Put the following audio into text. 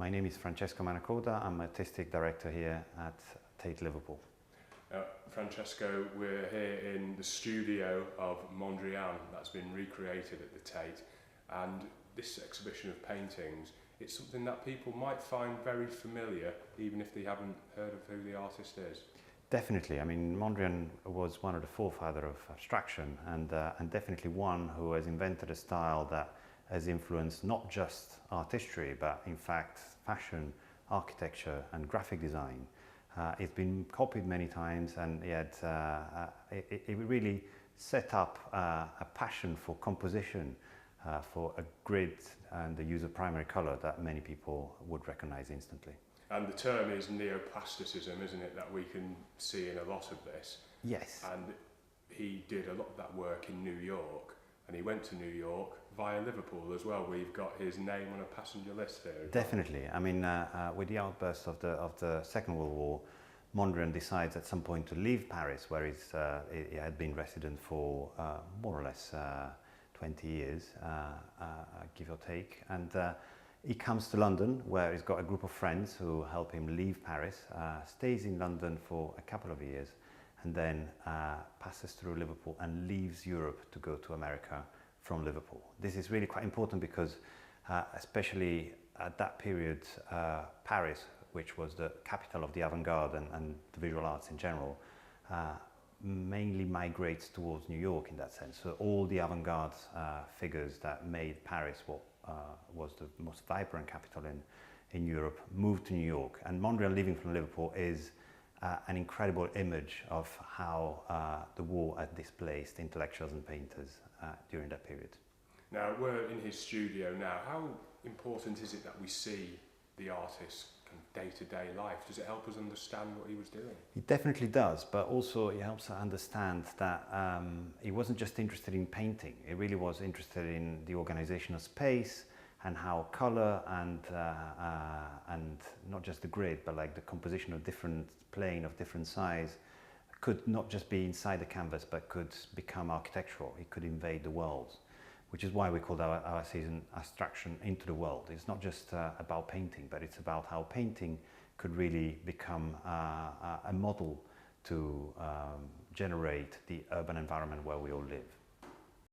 My name is Francesco Manacorda. I'm Artistic Director here at Tate Liverpool. Francesco, we're here in the studio of Mondrian that's been recreated at the Tate, and this exhibition of paintings, it's something that people might find very familiar even if they haven't heard of who the artist is. Definitely. I mean, Mondrian was one of the forefathers of abstraction and definitely one who has invented a style that has influenced not just art history, but in fact fashion, architecture and graphic design. It's been copied many times, and yet it really set up a passion for composition, for a grid and the use of primary color that many people would recognize instantly. And the term is neoplasticism, isn't it, that we can see in a lot of this? Yes. And he did a lot of that work in New York, and he went to New York via Liverpool as well, where you've got his name on a passenger list here. Definitely. I mean, with the outburst of the Second World War, Mondrian decides at some point to leave Paris, where he had been resident for more or less 20 years, give or take. And he comes to London, where he's got a group of friends who help him leave Paris, stays in London for a couple of years, and then passes through Liverpool and leaves Europe to go to America from Liverpool. This is really quite important because especially at that period, Paris, which was the capital of the avant-garde and the visual arts in general, mainly migrates towards New York in that sense. So all the avant-garde figures that made Paris what was the most vibrant capital in Europe moved to New York. And Mondrian leaving from Liverpool is an incredible image of how the war had displaced intellectuals and painters during that period. Now, we're in his studio now. How important is it that we see the artist's day-to-day life? Does it help us understand what he was doing? It definitely does, but also it helps us understand that he wasn't just interested in painting. He really was interested in the organization of space and how color and not just the grid, but like the composition of different plane of different size could not just be inside the canvas, but could become architectural. It could invade the world, which is why we called our season Abstraction into the World. It's not just about painting, but it's about how painting could really become a model to generate the urban environment where we all live.